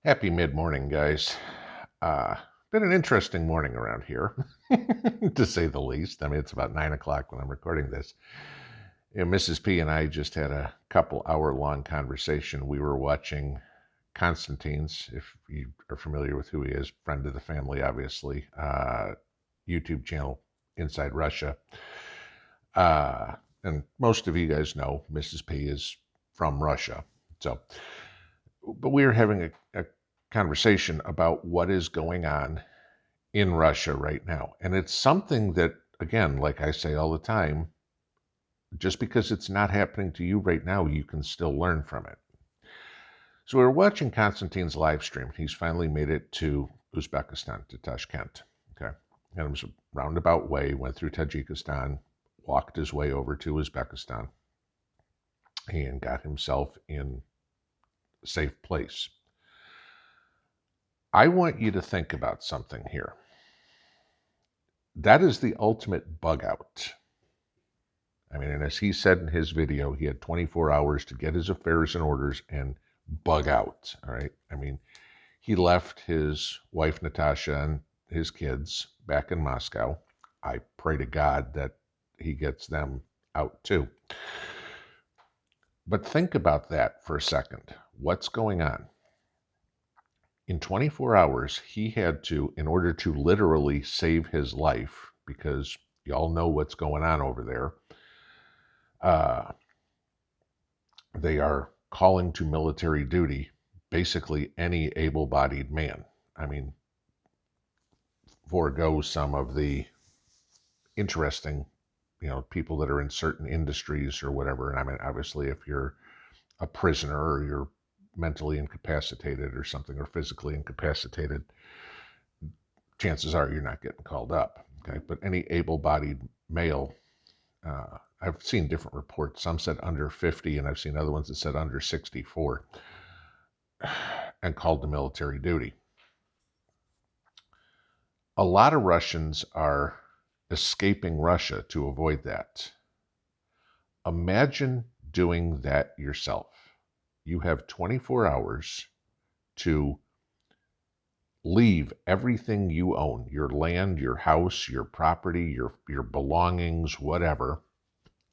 Happy mid-morning, guys. Uh, Been an interesting morning around here, to say the least. I mean, it's about 9 o'clock when I'm recording this. Mrs. P and I just had a couple hour-long conversation. We were watching Konstantin's, if you are familiar with who he is, friend of the family, obviously, YouTube channel, Inside Russia. And most of you guys know Mrs. P is from Russia. So, but we were having a conversation about what is going on in Russia right now. And it's something that, again, like I say all the time, just because it's not happening to you right now, you can still learn from it. So we were watching Konstantin's live stream. He's finally made it to Uzbekistan, to Tashkent. Okay. And it was a roundabout way, went through Tajikistan, walked his way over to Uzbekistan, and got himself in a safe place. I want you to think about something here. That is the ultimate bug out. I mean, and as he said in his video, he had 24 hours to get his affairs and orders and bug out. All right. I mean, he left his wife, Natasha, and his kids back in Moscow. I pray to God that he gets them out too. But think about that for a second. What's going on? In 24 hours, he had to, in order to literally save his life, because y'all know what's going on over there, they are calling to military duty basically any able-bodied man. I mean, forego some of the interesting, people that are in certain industries or whatever. And I mean, obviously, if you're a prisoner or you're mentally incapacitated or something, or physically incapacitated, chances are you're not getting called up. Okay, but any able-bodied male, I've seen different reports. Some said under 50, and I've seen other ones that said under 64, and called to military duty. A lot of Russians are escaping Russia to avoid that. Imagine doing that yourself. You have 24 hours to leave everything you own, your land, your house, your property, your belongings, whatever,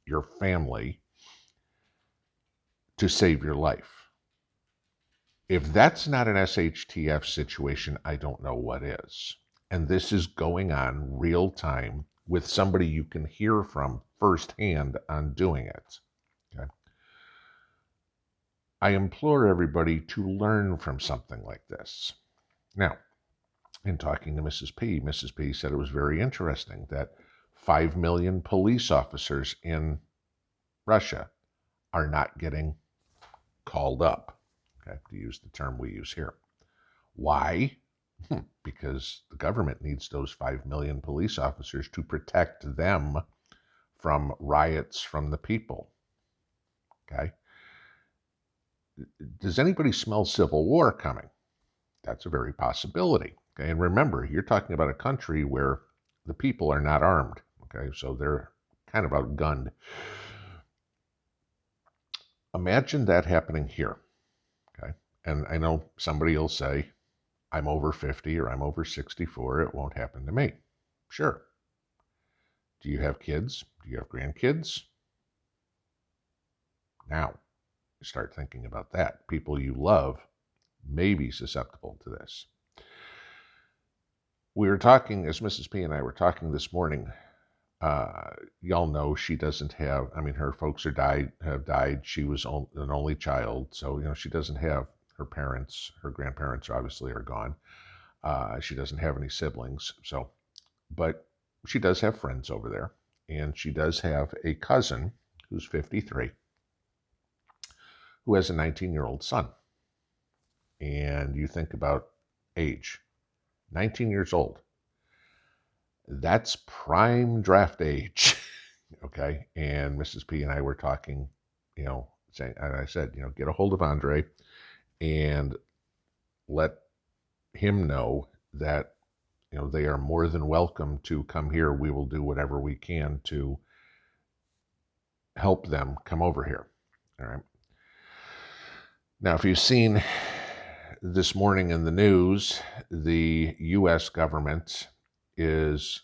your family, to save your life. If that's not an SHTF situation, I don't know what is. And this is going on real time with somebody you can hear from firsthand on doing it. Okay? I implore everybody to learn from something like this. Now, in talking to Mrs. P said it was very interesting that 5 million police officers in Russia are not getting called up, okay, to use the term we use here. Why? Because the government needs those 5 million police officers to protect them from riots from the people. Okay? Does anybody smell civil war coming? That's a very possibility. Okay? And remember, you're talking about a country where the people are not armed. Okay? So they're kind of outgunned. Imagine that happening here. Okay? And I know somebody will say, I'm over 50 or I'm over 64, it won't happen to me. Sure. Do you have kids? Do you have grandkids? Now, start thinking about that. People you love may be susceptible to this. We were talking, as Mrs. P and I were talking this morning, y'all know she doesn't have, I mean, her folks have died. She was an only child. So, she doesn't have her parents. Her grandparents obviously are gone. She doesn't have any siblings. So, but she does have friends over there. And she does have a cousin who's 53 who has a 19-year-old son. And you think about age, 19 years old. That's prime draft age, okay? And Mrs. P and I were talking, saying, and I said, get a hold of Andre and let him know that, they are more than welcome to come here. We will do whatever we can to help them come over here, all right? Now, if you've seen this morning in the news, the U.S. government is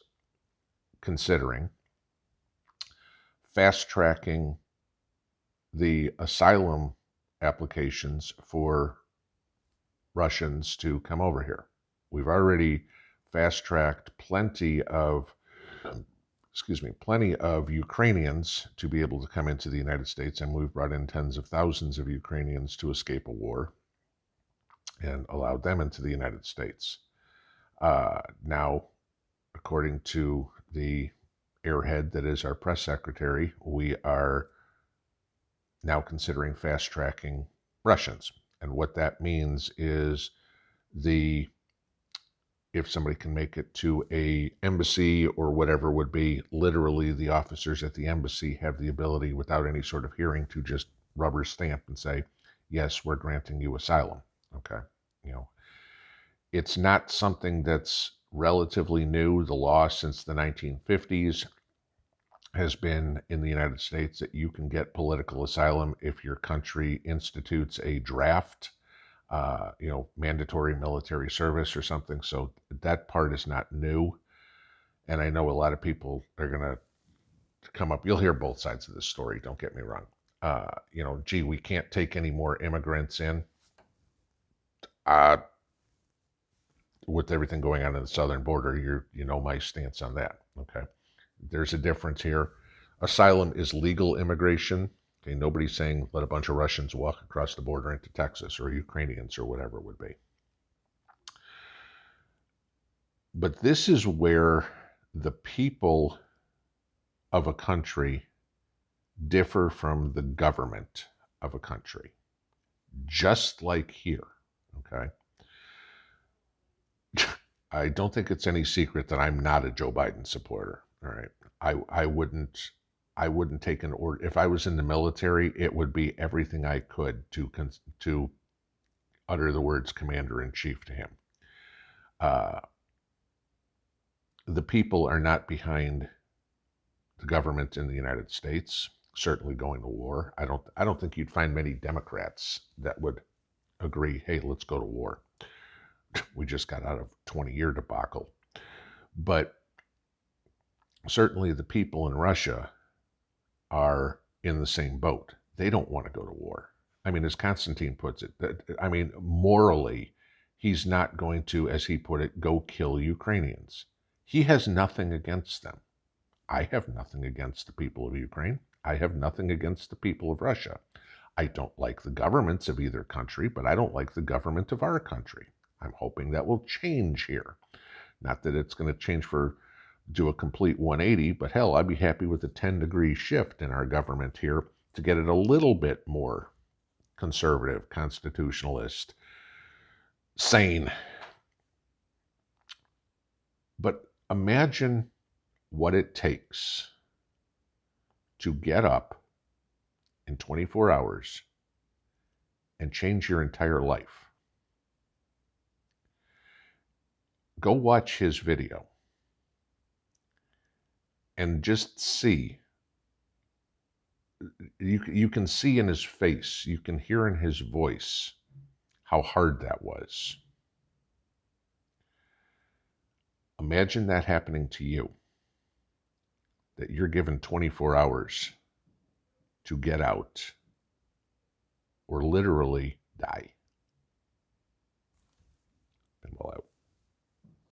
considering fast-tracking the asylum applications for Russians to come over here. We've already fast-tracked plenty of Ukrainians to be able to come into the United States, and we've brought in tens of thousands of Ukrainians to escape a war and allowed them into the United States. Now, according to the airhead that is our press secretary, we are now considering fast-tracking Russians. And what that means is if somebody can make it to a embassy or whatever would be, literally the officers at the embassy have the ability without any sort of hearing to just rubber stamp and say, yes, we're granting you asylum. Okay. It's not something that's relatively new. The law since the 1950s has been in the United States that you can get political asylum if your country institutes a draft, mandatory military service or something. So that part is not new. And I know a lot of people are going to come up. You'll hear both sides of this story. Don't get me wrong. Gee, we can't take any more immigrants in. With everything going on in the southern border, you know my stance on that. Okay. There's a difference here. Asylum is legal immigration. Okay, nobody's saying let a bunch of Russians walk across the border into Texas or Ukrainians or whatever it would be. But this is where the people of a country differ from the government of a country. Just like here, okay? I don't think it's any secret that I'm not a Joe Biden supporter, all right? I wouldn't take an order. If I was in the military, it would be everything I could to utter the words commander-in-chief to him. The people are not behind the government in the United States, certainly going to war. I don't think you'd find many Democrats that would agree, hey, let's go to war. We just got out of a 20-year debacle. But certainly the people in Russia are in the same boat. They don't want to go to war. I mean, as Konstantin puts it, morally, he's not going to, as he put it, go kill Ukrainians. He has nothing against them. I have nothing against the people of Ukraine. I have nothing against the people of Russia. I don't like the governments of either country, but I don't like the government of our country. I'm hoping that will change here. Not that it's going to do a complete 180, but hell, I'd be happy with a 10-degree shift in our government here to get it a little bit more conservative, constitutionalist, sane. But imagine what it takes to get up in 24 hours and change your entire life. Go watch his video and just see. You can see in his face, you can hear in his voice how hard that was. Imagine that happening to you, that you're given 24 hours to get out or literally die.